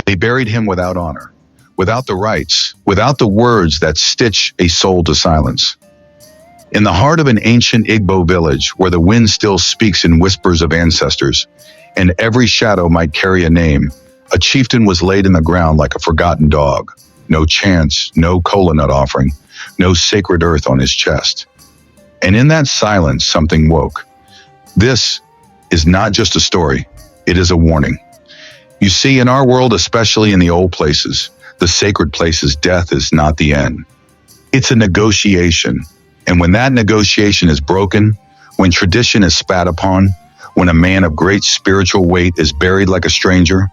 They buried him without honor, without the rites, without the words that stitch a soul to silence. In the heart of an ancient Igbo village where the wind still speaks in whispers of ancestors, and every shadow might carry a name, a chieftain was laid in the ground like a forgotten dog. No chants, no kola nut offering, no sacred earth on his chest. And in that silence, something woke. This is not just a story, it is a warning. You see, in our world, especially in the old places, the sacred places, death is not the end. It's a negotiation. And when that negotiation is broken, when tradition is spat upon, when a man of great spiritual weight is buried like a stranger,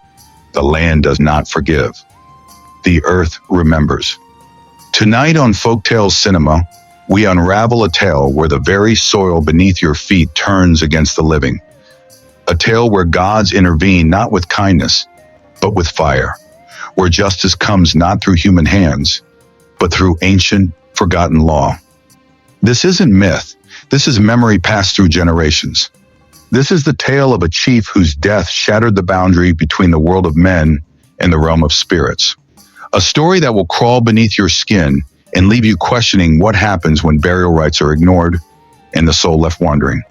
the land does not forgive. The earth remembers. Tonight on Folktales Cinema, we unravel a tale where the very soil beneath your feet turns against the living. A tale where gods intervene not with kindness, but with fire. Where justice comes not through human hands, but through ancient, forgotten law. This isn't myth. This is memory passed through generations. This is the tale of a chief whose death shattered the boundary between the world of men and the realm of spirits. A story that will crawl beneath your skin and leave you questioning what happens when burial rites are ignored and the soul left wandering.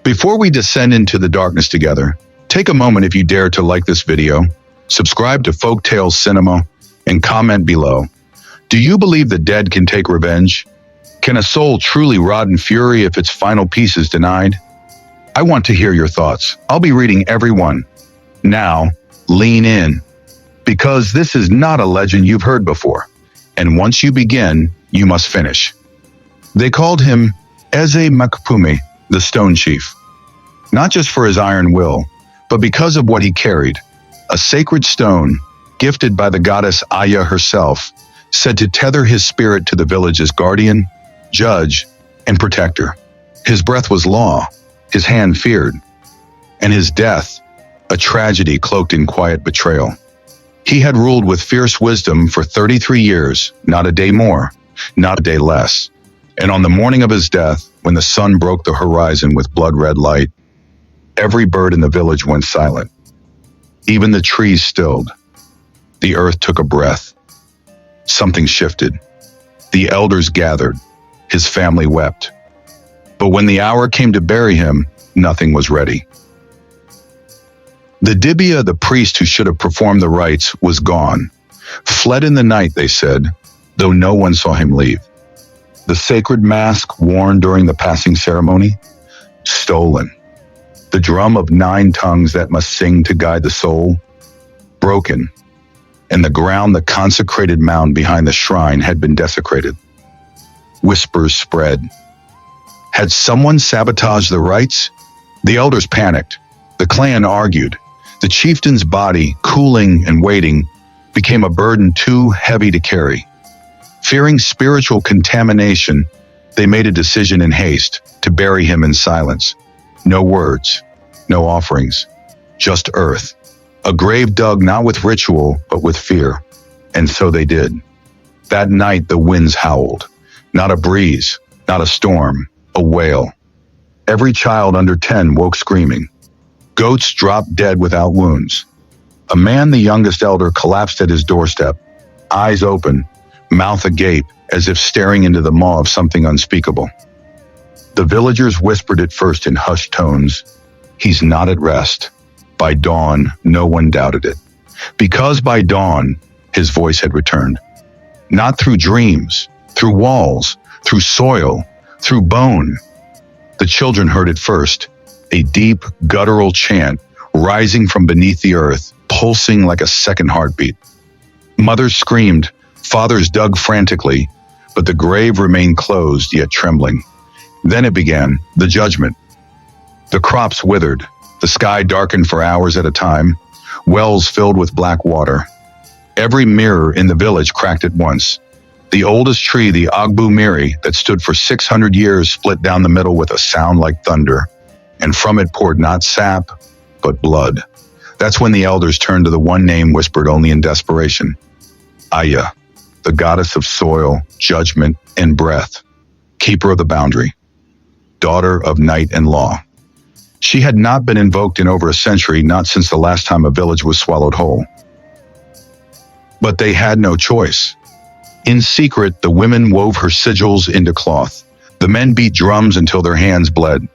Before we descend into the darkness together, take a moment, if you dare, to like this video, subscribe to Folktales Cinema, and comment below. Do you believe the dead can take revenge? Can a soul truly rot in fury if its final piece is denied? I want to hear your thoughts. I'll be reading every one. Now, lean in, because this is not a legend you've heard before, and once you begin, you must finish. They called him Eze Makpume, the Stone Chief, not just for his iron will, but because of what he carried, a sacred stone gifted by the goddess Aya herself, said to tether his spirit to the village's guardian, judge, and protector. His breath was law, his hand feared, and his death, a tragedy cloaked in quiet betrayal. He had ruled with fierce wisdom for 33 years, not a day more, not a day less. And on the morning of his death, when the sun broke the horizon with blood-red light, every bird in the village went silent. Even the trees stilled. The earth took a breath. Something shifted. The elders gathered. His family wept. But when the hour came to bury him, nothing was ready. The Dibia, the priest who should have performed the rites, was gone. Fled in the night, they said, though no one saw him leave. The sacred mask worn during the passing ceremony? Stolen. The drum of 9 tongues that must sing to guide the soul? Broken. And the ground, the consecrated mound behind the shrine, had been desecrated. Whispers spread. Had someone sabotaged the rites? The elders panicked. The clan argued. The chieftain's body, cooling and waiting, became a burden too heavy to carry. Fearing spiritual contamination, they made a decision in haste to bury him in silence. No words, no offerings, just earth. A grave dug not with ritual, but with fear. And so they did. That night the winds howled. Not a breeze, not a storm, a wail. Every child under 10 woke screaming. Goats dropped dead without wounds. A man, the youngest elder, collapsed at his doorstep, eyes open, mouth agape, as if staring into the maw of something unspeakable. The villagers whispered at first in hushed tones, "He's not at rest." By dawn, no one doubted it. Because by dawn, his voice had returned. Not through dreams, through walls, through soil, through bone. The children heard it first, a deep, guttural chant rising from beneath the earth, pulsing like a second heartbeat. Mothers screamed, fathers dug frantically, but the grave remained closed yet trembling. Then it began, the judgment. The crops withered, the sky darkened for hours at a time, wells filled with black water. Every mirror in the village cracked at once. The oldest tree, the Agbu Miri, that stood for 600 years, split down the middle with a sound like thunder, and from it poured not sap, but blood. That's when the elders turned to the one name whispered only in desperation. Aya, the goddess of soil, judgment, and breath, keeper of the boundary, daughter of night and law. She had not been invoked in over a century, not since the last time a village was swallowed whole. But they had no choice. In secret, the women wove her sigils into cloth. The men beat drums until their hands bled.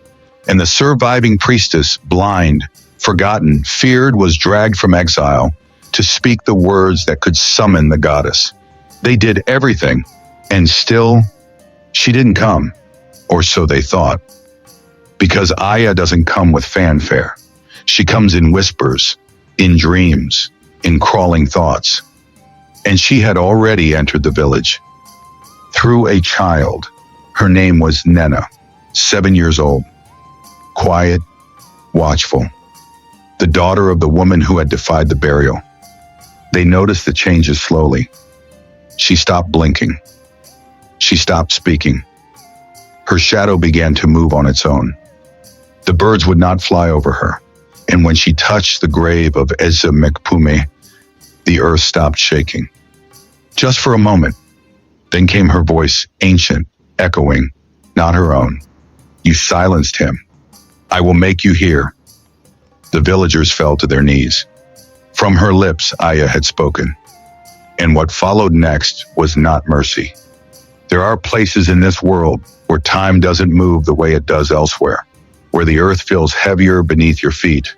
And the surviving priestess, blind, forgotten, feared, was dragged from exile to speak the words that could summon the goddess. They did everything, and still, she didn't come, or so they thought. Because Aya doesn't come with fanfare. She comes in whispers, in dreams, in crawling thoughts. And she had already entered the village. Through a child. Her name was Nena, 7 years old. Quiet, watchful. The daughter of the woman who had defied the burial. They noticed the changes slowly. She stopped blinking. She stopped speaking. Her shadow began to move on its own. The birds would not fly over her, and when she touched the grave of Eza Mekpume, the earth stopped shaking. Just for a moment, then came her voice, ancient, echoing, not her own. You silenced him. I will make you hear. The villagers fell to their knees. From her lips, Aya had spoken. And what followed next was not mercy. There are places in this world where time doesn't move the way it does elsewhere, where the earth feels heavier beneath your feet,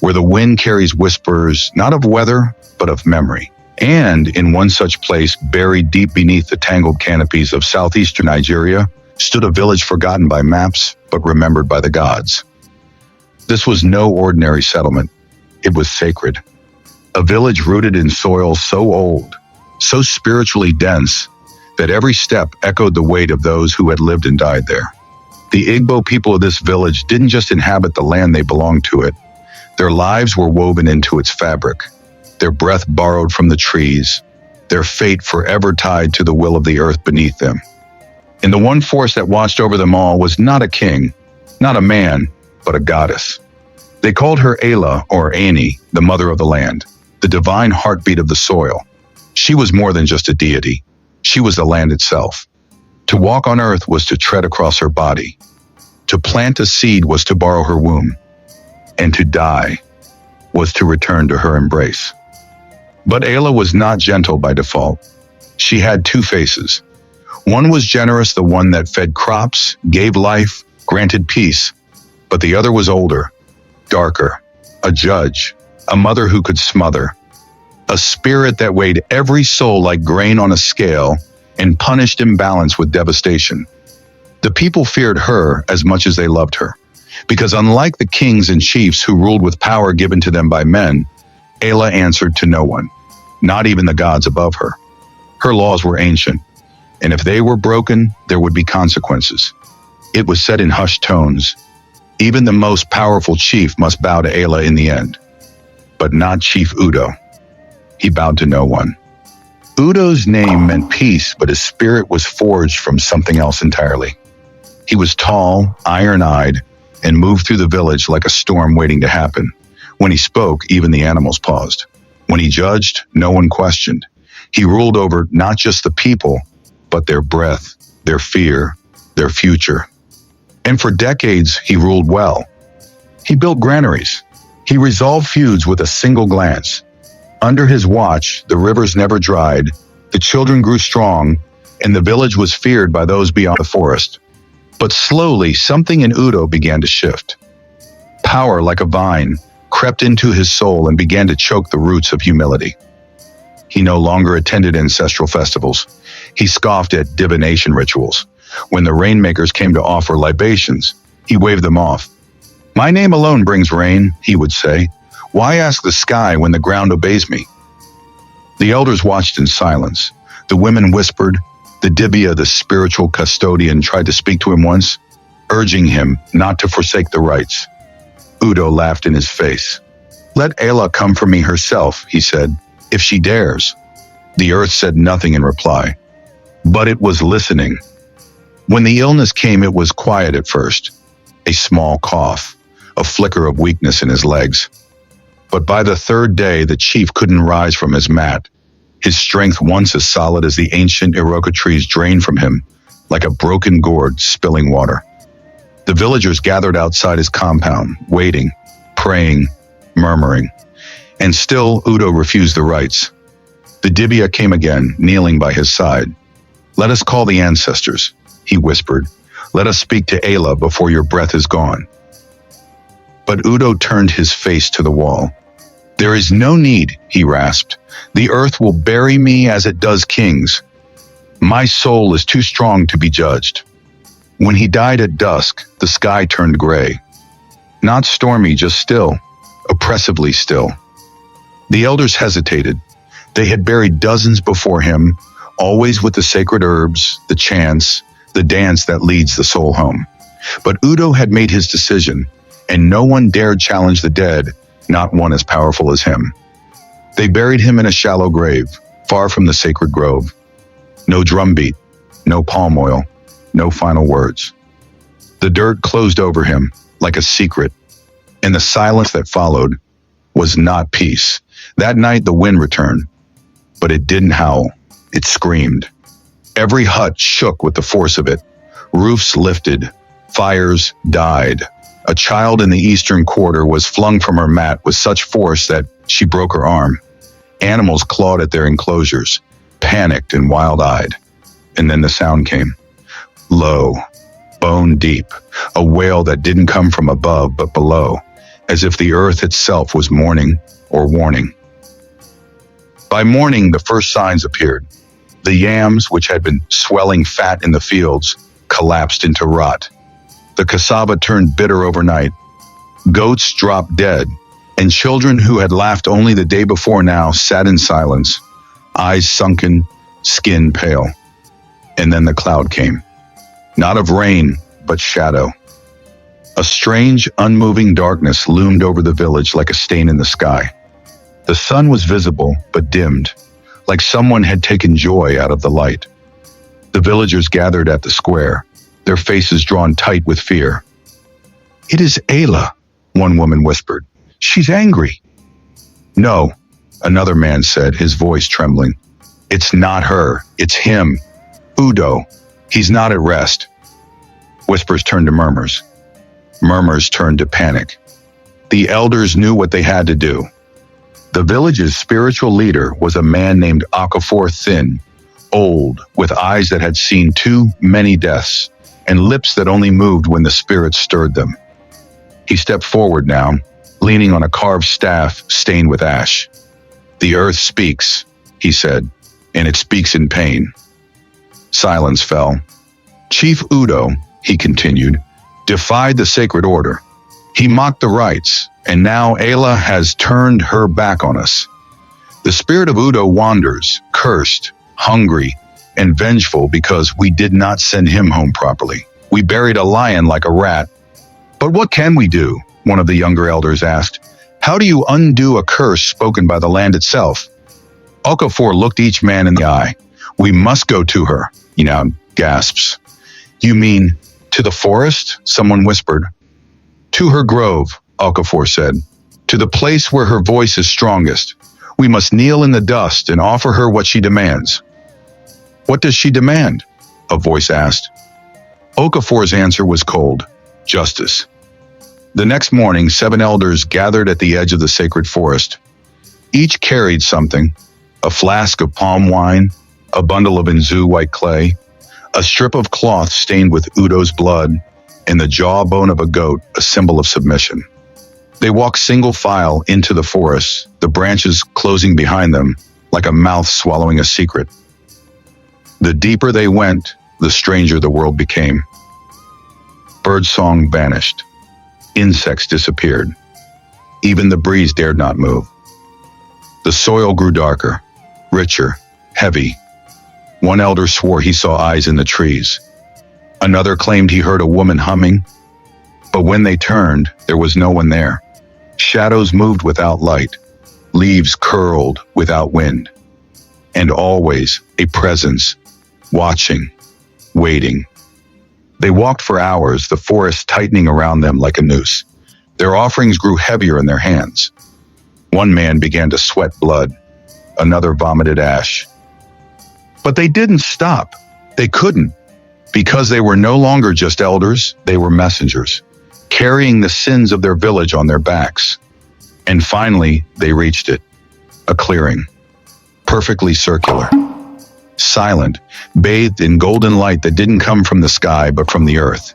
where the wind carries whispers not of weather, but of memory. And in one such place, buried deep beneath the tangled canopies of southeastern Nigeria, stood a village forgotten by maps, but remembered by the gods. This was no ordinary settlement. It was sacred. A village rooted in soil so old, so spiritually dense, that every step echoed the weight of those who had lived and died there. The Igbo people of this village didn't just inhabit the land, they belonged to it. Their lives were woven into its fabric, their breath borrowed from the trees, their fate forever tied to the will of the earth beneath them. And the one force that watched over them all was not a king, not a man, but a goddess. They called her Ayla, or Ani, the mother of the land, the divine heartbeat of the soil. She was more than just a deity. She was the land itself. To walk on earth was to tread across her body. To plant a seed was to borrow her womb. And to die was to return to her embrace. But Ayla was not gentle by default. She had two faces. One was generous, the one that fed crops, gave life, granted peace. But the other was older, darker, a judge, a mother who could smother, a spirit that weighed every soul like grain on a scale and punished imbalance with devastation. The people feared her as much as they loved her, because unlike the kings and chiefs who ruled with power given to them by men, Ayla answered to no one, not even the gods above her. Her laws were ancient, and if they were broken, there would be consequences. It was said in hushed tones, even the most powerful chief must bow to Ayla in the end. But not Chief Udo. He bowed to no one. Udo's name meant peace, but his spirit was forged from something else entirely. He was tall, iron-eyed, and moved through the village like a storm waiting to happen. When he spoke, even the animals paused. When he judged, no one questioned. He ruled over not just the people, but their breath, their fear, their future. And for decades, he ruled well. He built granaries. He resolved feuds with a single glance. Under his watch, the rivers never dried, the children grew strong, and the village was feared by those beyond the forest. But slowly, something in Udo began to shift. Power, like a vine, crept into his soul and began to choke the roots of humility. He no longer attended ancestral festivals. He scoffed at divination rituals. When the rainmakers came to offer libations, he waved them off. My name alone brings rain, he would say. Why ask the sky when the ground obeys me? The elders watched in silence. The women whispered. The Dibia, the spiritual custodian, tried to speak to him once, urging him not to forsake the rites. Udo laughed in his face. Let Ayla come for me herself, he said, if she dares. The earth said nothing in reply, but it was listening. When the illness came, it was quiet at first. A small cough, a flicker of weakness in his legs. But by the third day, the chief couldn't rise from his mat. His strength, once as solid as the ancient Iroka trees, drained from him, like a broken gourd spilling water. The villagers gathered outside his compound, waiting, praying, murmuring. And still, Udo refused the rites. The Dibia came again, kneeling by his side. "Let us call the ancestors," he whispered. "Let us speak to Ayla before your breath is gone." But Udo turned his face to the wall. "There is no need," he rasped. "The earth will bury me as it does kings. My soul is too strong to be judged." When he died at dusk, the sky turned gray. Not stormy, just still, oppressively still. The elders hesitated. They had buried dozens before him, always with the sacred herbs, the chants, the dance that leads the soul home. But Udo had made his decision, and no one dared challenge the dead, not one as powerful as him. They buried him in a shallow grave, far from the sacred grove. No drumbeat, no palm oil, no final words. The dirt closed over him like a secret, and the silence that followed was not peace. That night the wind returned, but it didn't howl, it screamed. Every hut shook with the force of it. Roofs lifted, fires died. A child in the eastern quarter was flung from her mat with such force that she broke her arm. Animals clawed at their enclosures, panicked and wild-eyed. And then the sound came. Low, bone deep, a wail that didn't come from above but below, as if the earth itself was mourning or warning. By morning, the first signs appeared. The yams, which had been swelling fat in the fields, collapsed into rot. The cassava turned bitter overnight. Goats dropped dead, and children who had laughed only the day before now sat in silence, eyes sunken, skin pale. And then the cloud came. Not of rain, but shadow. A strange, unmoving darkness loomed over the village like a stain in the sky. The sun was visible, but dimmed, like someone had taken joy out of the light. The villagers gathered at the square, their faces drawn tight with fear. "It is Ayla," one woman whispered. "She's angry." "No," another man said, his voice trembling. "It's not her, it's him. Udo. He's not at rest." Whispers turned to murmurs. Murmurs turned to panic. The elders knew what they had to do. The village's spiritual leader was a man named Okafor Thin, old, with eyes that had seen too many deaths, and lips that only moved when the spirits stirred them. He stepped forward now, leaning on a carved staff stained with ash. "The earth speaks," he said, "and it speaks in pain." Silence fell. "Chief Udo," he continued, "defied the sacred order. He mocked the rites, and now Ayla has turned her back on us. The spirit of Udo wanders, cursed, hungry, and vengeful because we did not send him home properly. We buried a lion like a rat. But what can we do?" one of the younger elders asked. "How do you undo a curse spoken by the land itself?" Okafor looked each man in the eye. "We must go to her," he now gasps. "You mean to the forest?" someone whispered. "To her grove," Okafor said. "To the place where her voice is strongest. We must kneel in the dust and offer her what she demands." "What does she demand?" a voice asked. Okafor's answer was cold. Justice. The next morning, 7 elders gathered at the edge of the sacred forest. Each carried something: a flask of palm wine, a bundle of Inzu white clay, a strip of cloth stained with Udo's blood, and the jawbone of a goat, a symbol of submission. They walked single file into the forest, the branches closing behind them, like a mouth swallowing a secret. The deeper they went, the stranger the world became. Birdsong vanished. Insects disappeared. Even the breeze dared not move. The soil grew darker, richer, heavy. One elder swore he saw eyes in the trees. Another claimed he heard a woman humming. But when they turned, there was no one there. Shadows moved without light. Leaves curled without wind. And always a presence, watching, waiting. They walked for hours, the forest tightening around them like a noose. Their offerings grew heavier in their hands. One man began to sweat blood. Another vomited ash. But they didn't stop. They couldn't. Because they were no longer just elders, they were messengers, carrying the sins of their village on their backs. And finally, they reached it. A clearing. perfectly circular, silent, bathed in golden light that didn't come from the sky but from the earth.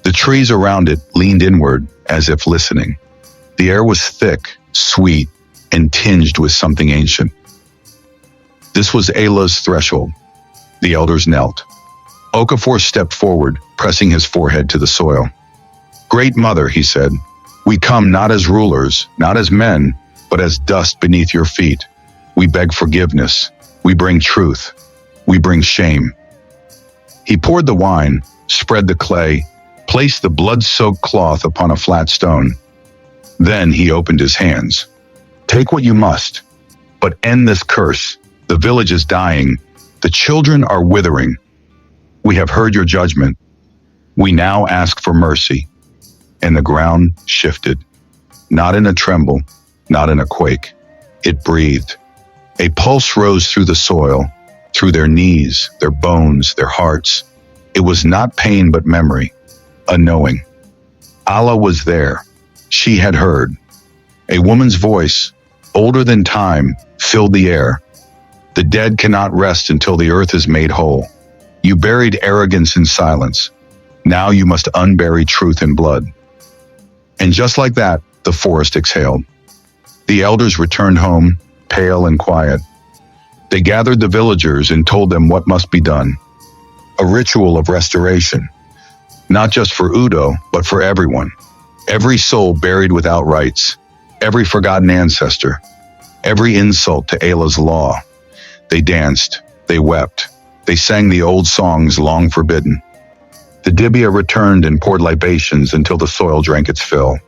The trees around it leaned inward as if listening. The air was thick, sweet, and tinged with something ancient. This was Ayla's threshold. The elders knelt. Okafor stepped forward, pressing his forehead to the soil. "Great Mother," he said, "we come not as rulers, not as men, but as dust beneath your feet. We beg forgiveness. We bring truth. We bring shame." He poured the wine, spread the clay, placed the blood-soaked cloth upon a flat stone. Then he opened his hands. "Take what you must, but end this curse. The village is dying. The children are withering. We have heard your judgment. We now ask for mercy." And the ground shifted, not in a tremble, not in a quake. It breathed. A pulse rose through the soil, through their knees, their bones, their hearts. It was not pain but memory, a knowing. Allah was there. She had heard. A woman's voice, older than time, filled the air. "The dead cannot rest until the earth is made whole. You buried arrogance in silence. Now you must unbury truth in blood." And just like that, the forest exhaled. The elders returned home, pale and quiet. They gathered the villagers and told them what must be done. A ritual of restoration, not just for Udo, but for everyone. Every soul buried without rights, every forgotten ancestor, every insult to Ayla's law. They danced, they wept, they sang the old songs long forbidden. The Dibia returned and poured libations until the soil drank its fill.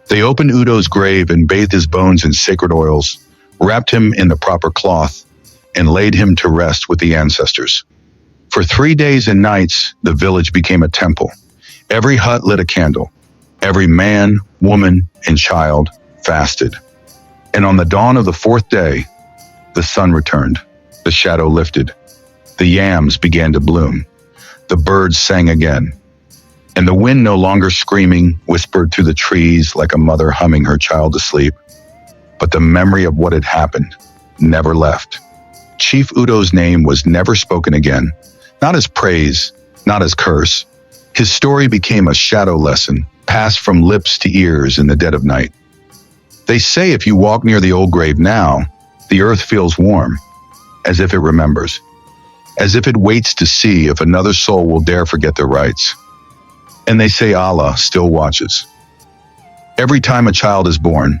They opened Udo's grave and bathed his bones in sacred oils, wrapped him in the proper cloth, and laid him to rest with the ancestors. For 3 days and nights, the village became a temple. Every hut lit a candle. Every man, woman, and child fasted. And on the dawn of the 4th day, the sun returned. The shadow lifted. The yams began to bloom. The birds sang again. And the wind, no longer screaming, whispered through the trees like a mother humming her child to sleep. But the memory of what had happened never left. Chief Udo's name was never spoken again, not as praise, not as curse. His story became a shadow lesson, passed from lips to ears in the dead of night. They say if you walk near the old grave now, the earth feels warm, as if it remembers, as if it waits to see if another soul will dare forget their rights. And they say Allah still watches. Every time a child is born,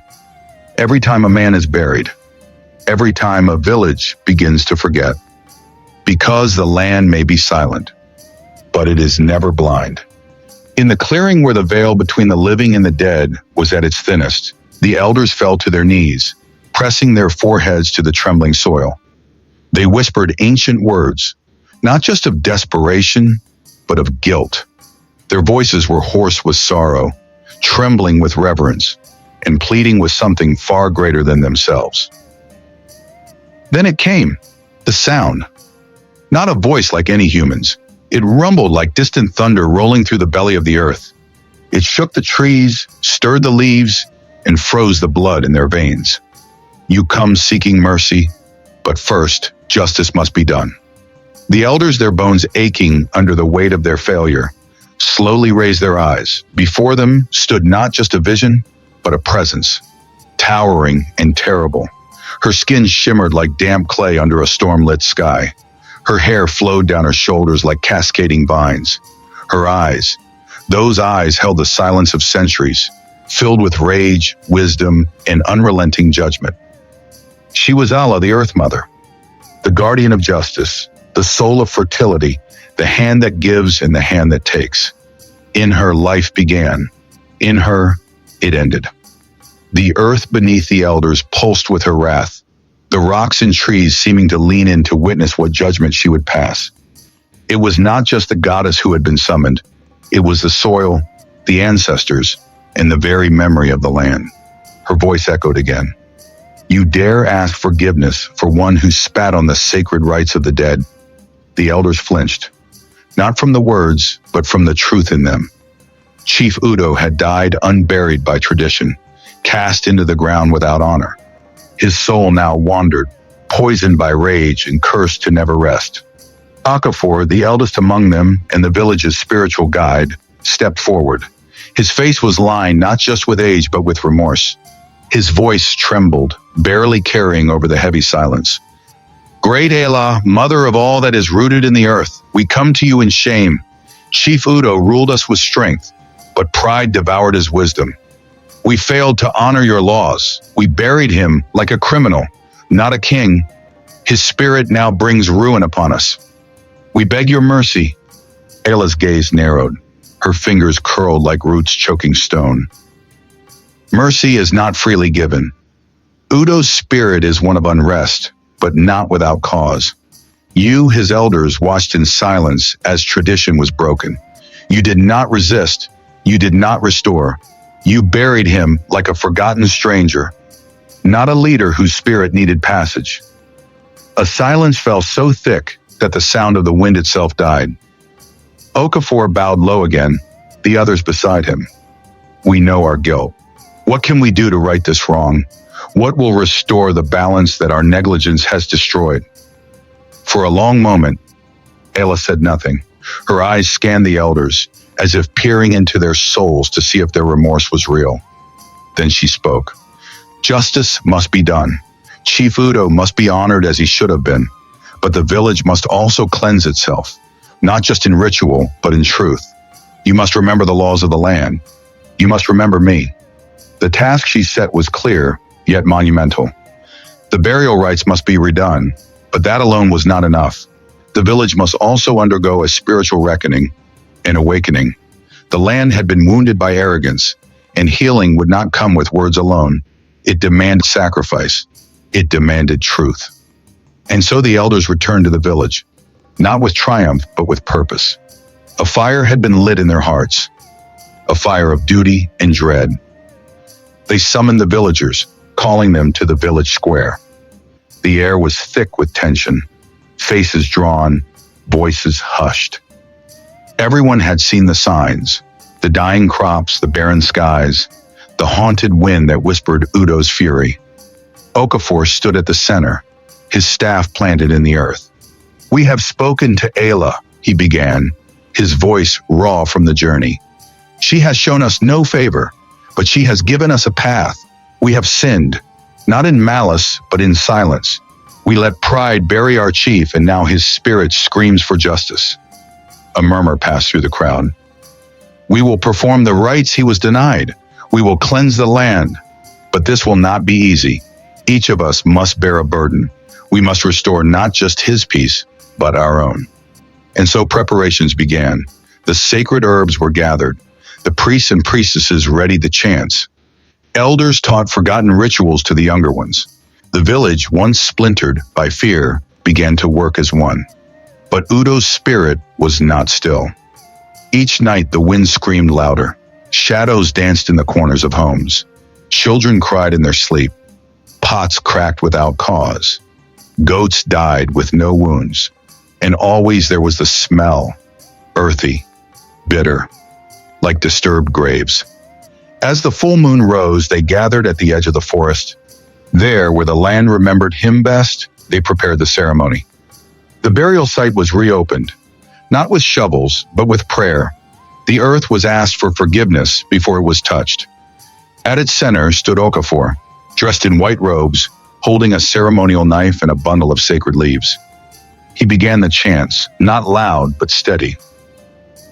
every time a man is buried, every time a village begins to forget. Because the land may be silent, but it is never blind. In the clearing where the veil between the living and the dead was at its thinnest, the elders fell to their knees, pressing their foreheads to the trembling soil. They whispered ancient words, not just of desperation, but of guilt. Their voices were hoarse with sorrow, trembling with reverence, and pleading with something far greater than themselves. Then it came, the sound. Not a voice like any human's. It rumbled like distant thunder rolling through the belly of the earth. It shook the trees, stirred the leaves, and froze the blood in their veins. You come seeking mercy, but first, justice must be done. The elders, their bones aching under the weight of their failure, slowly raised their eyes. Before them stood not just a vision, but a presence, towering and terrible. Her skin shimmered like damp clay under a storm-lit sky. Her hair flowed down her shoulders like cascading vines. Her eyes, those eyes held the silence of centuries, filled with rage, wisdom, and unrelenting judgment. She was Allah, the Earth Mother, the guardian of justice, the soul of fertility, the hand that gives and the hand that takes. In her, life began. In her, it ended. The earth beneath the elders pulsed with her wrath, the rocks and trees seeming to lean in to witness what judgment she would pass. It was not just the goddess who had been summoned. It was the soil, the ancestors, and the very memory of the land. Her voice echoed again. You dare ask forgiveness for one who spat on the sacred rights of the dead? The elders flinched, not from the words, but from the truth in them. Chief Udo had died unburied by tradition, cast into the ground without honor. His soul now wandered, poisoned by rage and cursed to never rest. Okafor, the eldest among them and the village's spiritual guide, stepped forward. His face was lined not just with age but with remorse. His voice trembled, barely carrying over the heavy silence. Great Ayla, mother of all that is rooted in the earth, we come to you in shame. Chief Udo ruled us with strength, but pride devoured his wisdom. We failed to honor your laws. We buried him like a criminal, not a king. His spirit now brings ruin upon us. We beg your mercy. Ayla's gaze narrowed. Her fingers curled like roots choking stone. Mercy is not freely given. Udo's spirit is one of unrest, but not without cause. You, his elders, watched in silence as tradition was broken. You did not resist. You did not restore. You buried him like a forgotten stranger, not a leader whose spirit needed passage. A silence fell so thick that the sound of the wind itself died. Okafor bowed low again, the others beside him. We know our guilt. What can we do to right this wrong? What will restore the balance that our negligence has destroyed? For a long moment, Ayla said nothing. Her eyes scanned the elders, as if peering into their souls to see if their remorse was real. Then she spoke. Justice must be done. Chief Udo must be honored as he should have been. But the village must also cleanse itself, not just in ritual, but in truth. You must remember the laws of the land. You must remember me. The task she set was clear, yet monumental. The burial rites must be redone, but that alone was not enough. The village must also undergo a spiritual reckoning, an awakening. The land had been wounded by arrogance, and healing would not come with words alone. It demanded sacrifice. It demanded truth. And so the elders returned to the village, not with triumph, but with purpose. A fire had been lit in their hearts, a fire of duty and dread. They summoned the villagers, calling them to the village square. The air was thick with tension, faces drawn, voices hushed. Everyone had seen the signs, the dying crops, the barren skies, the haunted wind that whispered Udo's fury. Okafor stood at the center, his staff planted in the earth. We have spoken to Ayla, he began, his voice raw from the journey. She has shown us no favor, but she has given us a path. We have sinned, not in malice, but in silence. We let pride bury our chief, and now his spirit screams for justice. A murmur passed through the crowd. We will perform the rites he was denied. We will cleanse the land. But this will not be easy. Each of us must bear a burden. We must restore not just his peace, but our own. And so preparations began. The sacred herbs were gathered. The priests and priestesses readied the chants. Elders taught forgotten rituals to the younger ones. The village, once splintered by fear, began to work as one. But Udo's spirit was not still. Each night the wind screamed louder. Shadows danced in the corners of homes. Children cried in their sleep. Pots cracked without cause. Goats died with no wounds. And always there was the smell, earthy, bitter, like disturbed graves. As the full moon rose, they gathered at the edge of the forest. There, where the land remembered him best, they prepared the ceremony. The burial site was reopened, not with shovels, but with prayer. The earth was asked for forgiveness before it was touched. At its center stood Okafor, dressed in white robes, holding a ceremonial knife and a bundle of sacred leaves. He began the chants, not loud, but steady.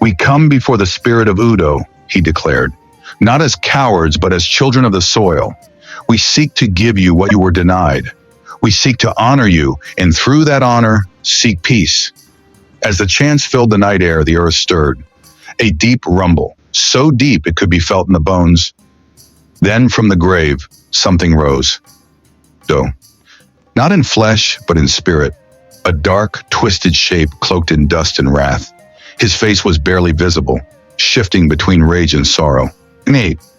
We come before the spirit of Udo, he declared, not as cowards, but as children of the soil. We seek to give you what you were denied. We seek to honor you, and through that honor, seek peace. As the chants filled the night air, the earth stirred. A deep rumble, so deep it could be felt in the bones. Then from the grave, something rose. Udo. Not in flesh, but in spirit. A dark, twisted shape cloaked in dust and wrath. His face was barely visible, shifting between rage and sorrow.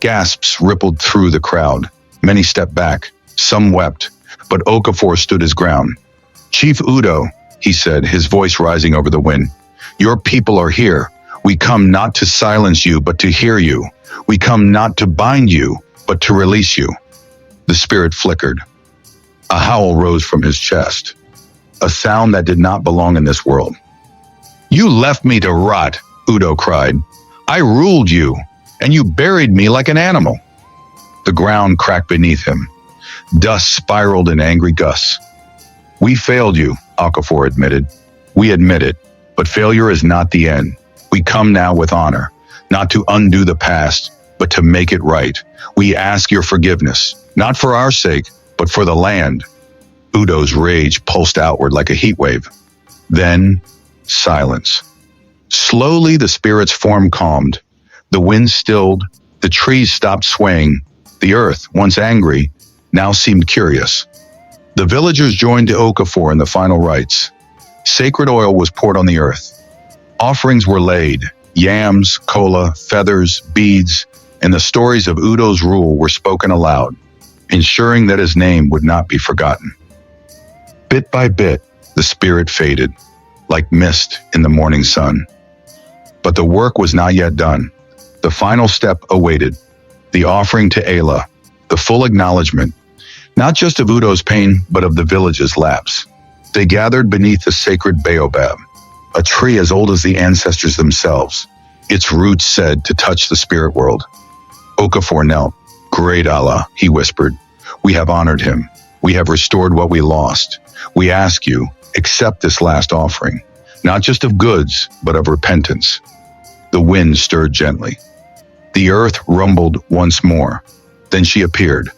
Gasps rippled through the crowd. Many stepped back. Some wept, but Okafor stood his ground. Chief Udo, he said, his voice rising over the wind. Your people are here. We come not to silence you, but to hear you. We come not to bind you, but to release you. The spirit flickered. A howl rose from his chest, a sound that did not belong in this world. "You left me to rot," Udo cried. "I ruled you, and you buried me like an animal." The ground cracked beneath him. Dust spiraled in angry gusts. "We failed you," Okafor admitted. "We admit it, but failure is not the end. We come now with honor, not to undo the past, but to make it right. We ask your forgiveness, not for our sake, but for the land." Udo's rage pulsed outward like a heat wave. Then, silence. Slowly, the spirit's form calmed. The wind stilled, the trees stopped swaying. The earth, once angry, now seemed curious. The villagers joined Okafor in the final rites. Sacred oil was poured on the earth. Offerings were laid, yams, cola, feathers, beads, and the stories of Udo's rule were spoken aloud, ensuring that his name would not be forgotten. Bit by bit, the spirit faded, like mist in the morning sun. But the work was not yet done. The final step awaited, the offering to Ayla, the full acknowledgement, not just of Udo's pain, but of the village's lapse. They gathered beneath the sacred baobab, a tree as old as the ancestors themselves, its roots said to touch the spirit world. Okafor knelt. "Great Allah," he whispered, "we have honored him. We have restored what we lost. We ask you, accept this last offering, not just of goods, but of repentance." The wind stirred gently. The earth rumbled once more. Then she appeared,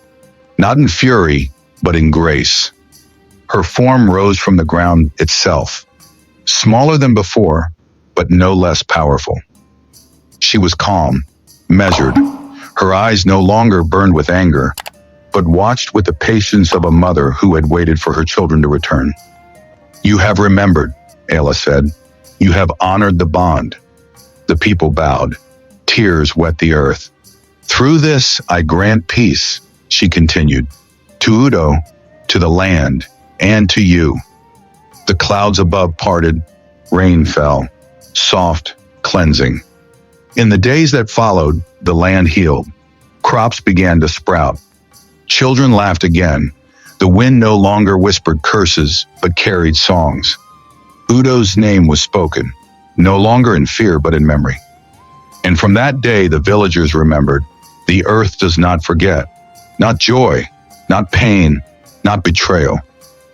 not in fury, but in grace. Her form rose from the ground itself, smaller than before, but no less powerful. She was calm, measured. Her eyes no longer burned with anger, but watched with the patience of a mother who had waited for her children to return. "You have remembered," Ayla said. "You have honored the bond." The people bowed. Tears wet the earth. "Through this I grant peace," she continued, "to Udo, to the land, and to you." The clouds above parted, rain fell, soft, cleansing. In the days that followed, the land healed. Crops began to sprout. Children laughed again. The wind no longer whispered curses, but carried songs. Udo's name was spoken, no longer in fear, but in memory. And from that day, the villagers remembered, the earth does not forget. Not joy, not pain, not betrayal.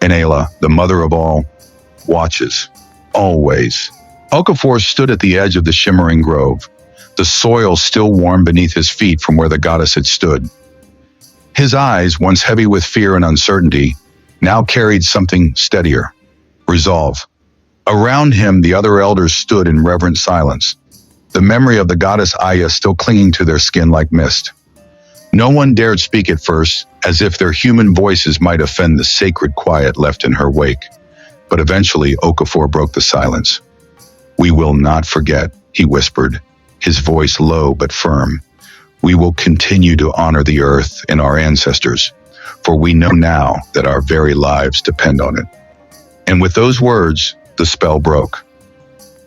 And Ayla, the mother of all, watches, always. Okafor stood at the edge of the shimmering grove, the soil still warm beneath his feet from where the goddess had stood. His eyes, once heavy with fear and uncertainty, now carried something steadier, resolve. Around him, the other elders stood in reverent silence, the memory of the goddess Aya still clinging to their skin like mist. No one dared speak at first, as if their human voices might offend the sacred quiet left in her wake. But eventually, Okafor broke the silence. "We will not forget," he whispered, his voice low but firm. "We will continue to honor the earth and our ancestors, for we know now that our very lives depend on it." And with those words, the spell broke.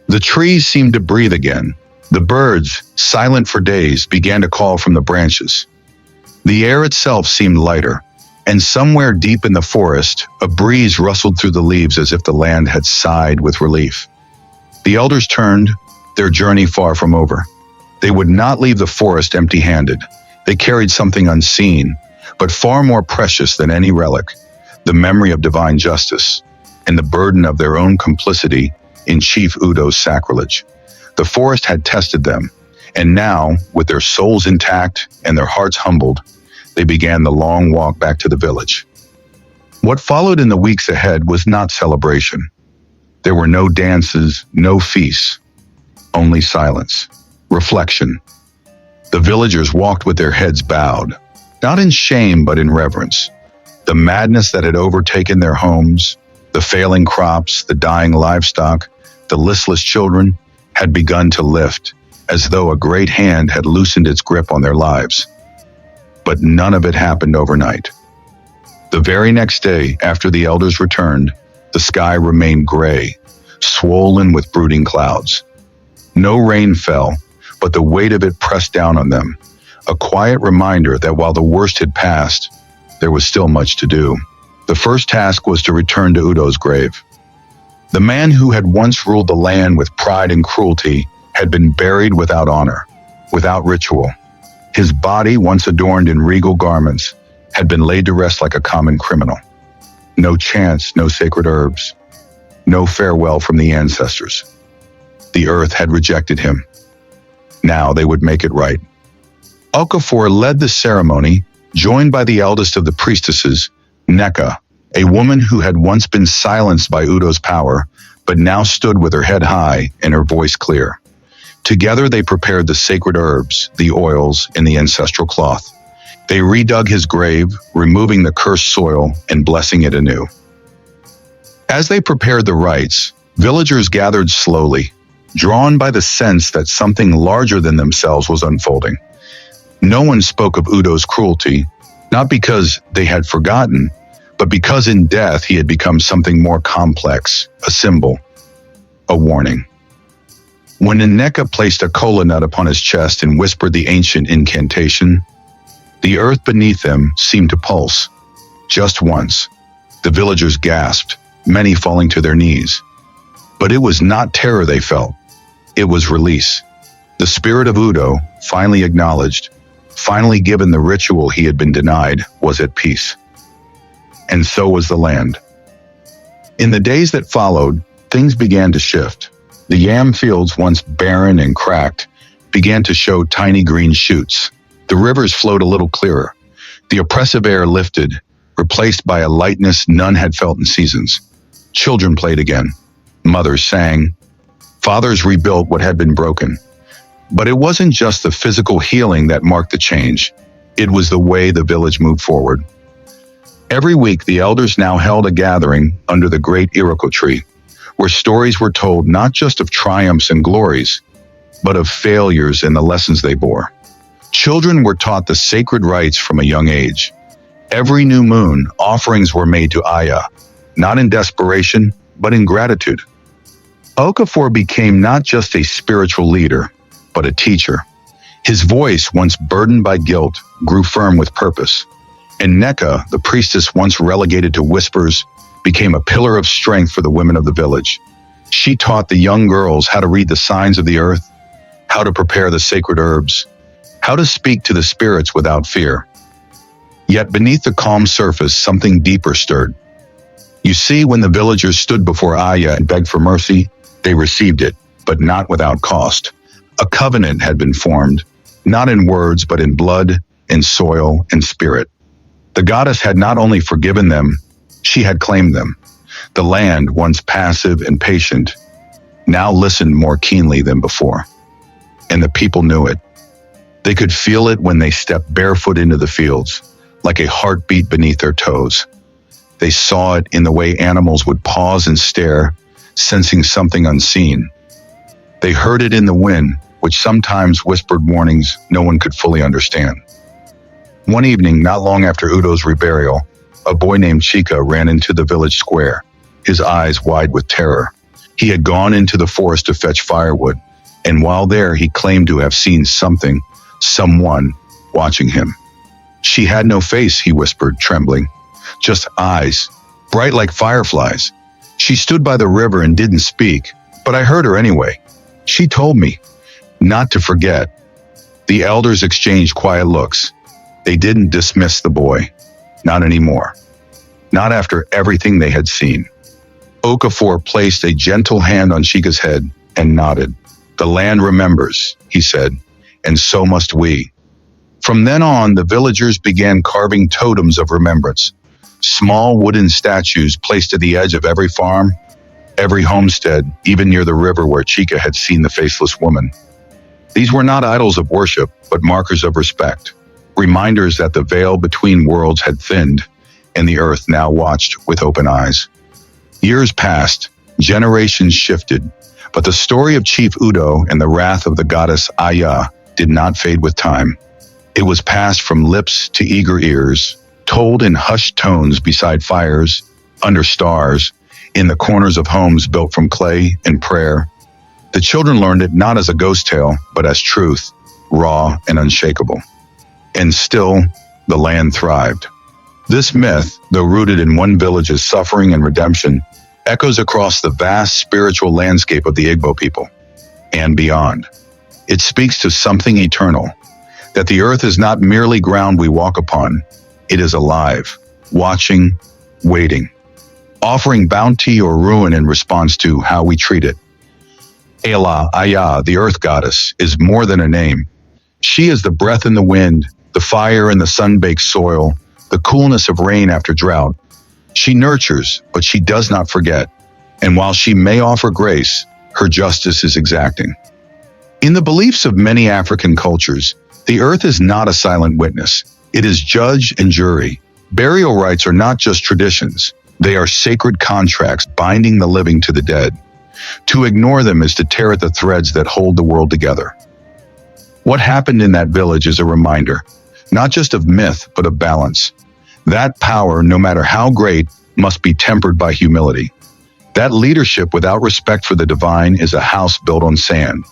The trees seemed to breathe again. The birds, silent for days, began to call from the branches. The air itself seemed lighter, and somewhere deep in the forest, a breeze rustled through the leaves as if the land had sighed with relief. The elders turned, their journey far from over. They would not leave the forest empty-handed. They carried something unseen, but far more precious than any relic, the memory of divine justice, and the burden of their own complicity in Chief Udo's sacrilege. The forest had tested them, and now, with their souls intact and their hearts humbled, they began the long walk back to the village. What followed in the weeks ahead was not celebration. There were no dances, no feasts, only silence, reflection. The villagers walked with their heads bowed, not in shame but in reverence. The madness that had overtaken their homes, the failing crops, the dying livestock, the listless children, had begun to lift, as though a great hand had loosened its grip on their lives. But none of it happened overnight. The very next day, after the elders returned, the sky remained gray, swollen with brooding clouds. No rain fell, but the weight of it pressed down on them, a quiet reminder that while the worst had passed, there was still much to do. The first task was to return to Udo's grave. The man who had once ruled the land with pride and cruelty had been buried without honor, without ritual. His body, once adorned in regal garments, had been laid to rest like a common criminal. No chants, no sacred herbs, no farewell from the ancestors. The earth had rejected him. Now they would make it right. Okafor led the ceremony, joined by the eldest of the priestesses, Neka, a woman who had once been silenced by Udo's power, but now stood with her head high and her voice clear. Together they prepared the sacred herbs, the oils, and the ancestral cloth. They redug his grave, removing the cursed soil and blessing it anew. As they prepared the rites, villagers gathered slowly, drawn by the sense that something larger than themselves was unfolding. No one spoke of Udo's cruelty, not because they had forgotten, but because in death he had become something more complex, a symbol, a warning. When Nneka placed a kola nut upon his chest and whispered the ancient incantation, the earth beneath them seemed to pulse. Just once, the villagers gasped, many falling to their knees. But it was not terror they felt. It was release. The spirit of Udo, finally acknowledged, finally given the ritual he had been denied, was at peace. And so was the land. In the days that followed, things began to shift. The yam fields, once barren and cracked, began to show tiny green shoots. The rivers flowed a little clearer. The oppressive air lifted, replaced by a lightness none had felt in seasons. Children played again. Mothers sang. Fathers rebuilt what had been broken. But it wasn't just the physical healing that marked the change. It was the way the village moved forward. Every week, the elders now held a gathering under the great Iroko tree, where stories were told not just of triumphs and glories, but of failures and the lessons they bore. Children were taught the sacred rites from a young age. Every new moon, offerings were made to Aya, not in desperation, but in gratitude. Okafor became not just a spiritual leader, but a teacher. His voice, once burdened by guilt, grew firm with purpose. And Neka, the priestess once relegated to whispers, became a pillar of strength for the women of the village. She taught the young girls how to read the signs of the earth, how to prepare the sacred herbs, how to speak to the spirits without fear. Yet beneath the calm surface, something deeper stirred. You see, when the villagers stood before Aya and begged for mercy, they received it, but not without cost. A covenant had been formed, not in words, but in blood, in soil, and spirit. The goddess had not only forgiven them, she had claimed them. The land, once passive and patient, now listened more keenly than before. And the people knew it. They could feel it when they stepped barefoot into the fields, like a heartbeat beneath their toes. They saw it in the way animals would pause and stare, sensing something unseen. They heard it in the wind, which sometimes whispered warnings no one could fully understand. One evening, not long after Udo's reburial, a boy named Chika ran into the village square, his eyes wide with terror. He had gone into the forest to fetch firewood, and while there he claimed to have seen something, someone, watching him. She had no face, he whispered, trembling, just eyes, bright like fireflies. She stood by the river and didn't speak, but I heard her anyway. She told me not to forget. The elders exchanged quiet looks. They didn't dismiss the boy. Not anymore. Not after everything they had seen. Okafor placed a gentle hand on Chika's head and nodded. The land remembers, he said, and so must we. From then on, the villagers began carving totems of remembrance. Small wooden statues placed at the edge of every farm, every homestead, even near the river where Chika had seen the faceless woman. These were not idols of worship, but markers of respect. Reminders that the veil between worlds had thinned, and the earth now watched with open eyes. Years passed, generations shifted, but the story of Chief Udo and the wrath of the goddess Aya did not fade with time. It was passed from lips to eager ears, told in hushed tones beside fires, under stars, in the corners of homes built from clay and prayer. The children learned it not as a ghost tale, but as truth, raw and unshakable. And still, the land thrived. This myth, though rooted in one village's suffering and redemption, echoes across the vast spiritual landscape of the Igbo people and beyond. It speaks to something eternal, that the earth is not merely ground we walk upon, it is alive, watching, waiting, offering bounty or ruin in response to how we treat it. Ela, Aya, the earth goddess, is more than a name. She is the breath in the wind, the fire in the sun-baked soil, the coolness of rain after drought. She nurtures, but she does not forget. And while she may offer grace, her justice is exacting. In the beliefs of many African cultures, the earth is not a silent witness. It is judge and jury. Burial rites are not just traditions. They are sacred contracts binding the living to the dead. To ignore them is to tear at the threads that hold the world together. What happened in that village is a reminder, not just of myth, but of balance. That power, no matter how great, must be tempered by humility. That leadership without respect for the divine is a house built on sand.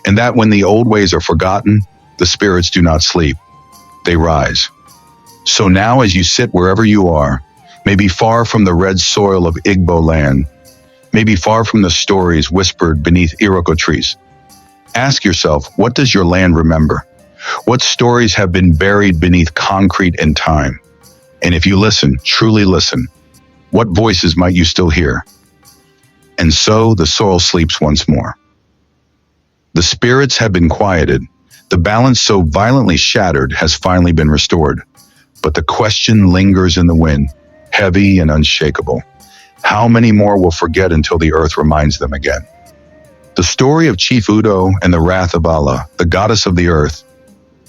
And that when the old ways are forgotten, the spirits do not sleep. They rise. So now as you sit wherever you are, maybe far from the red soil of Igbo land, maybe far from the stories whispered beneath iroko trees, ask yourself, what does your land remember? What stories have been buried beneath concrete and time? And if you listen, truly listen, what voices might you still hear? And so the soil sleeps once more. The spirits have been quieted. The balance so violently shattered has finally been restored. But the question lingers in the wind, heavy and unshakable. How many more will forget until the earth reminds them again? The story of Chief Udo and the wrath of Allah, the goddess of the earth,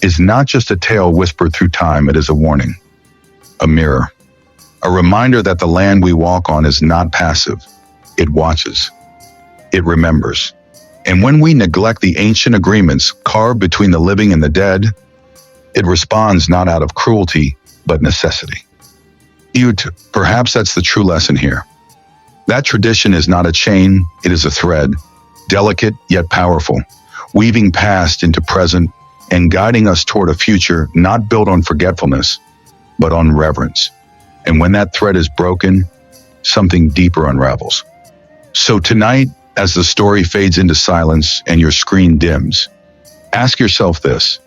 is not just a tale whispered through time, it is a warning, a mirror, a reminder that the land we walk on is not passive. It watches. It remembers. And when we neglect the ancient agreements carved between the living and the dead, it responds not out of cruelty, but necessity. Perhaps that's the true lesson here. That tradition is not a chain, it is a thread, delicate yet powerful, weaving past into present and guiding us toward a future not built on forgetfulness, but on reverence. And when that thread is broken, something deeper unravels. So tonight, as the story fades into silence and your screen dims, ask yourself this: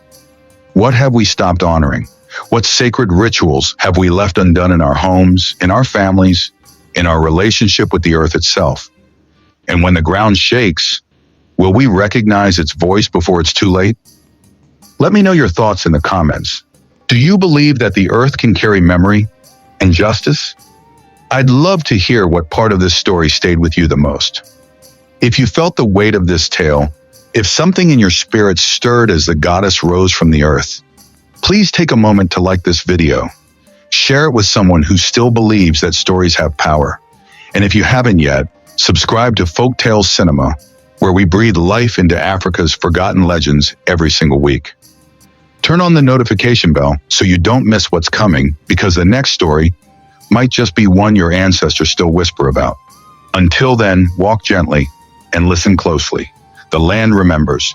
what have we stopped honoring? What sacred rituals have we left undone in our homes, in our families, in our relationship with the earth itself? And when the ground shakes, will we recognize its voice before it's too late? Let me know your thoughts in the comments. Do you believe that the earth can carry memory and justice? I'd love to hear what part of this story stayed with you the most. If you felt the weight of this tale, if something in your spirit stirred as the goddess rose from the earth, please take a moment to like this video. Share it with someone who still believes that stories have power. And if you haven't yet, subscribe to Folktales Cinema, where we breathe life into Africa's forgotten legends every single week. Turn on the notification bell so you don't miss what's coming, because the next story might just be one your ancestors still whisper about. Until then, walk gently and listen closely. The land remembers,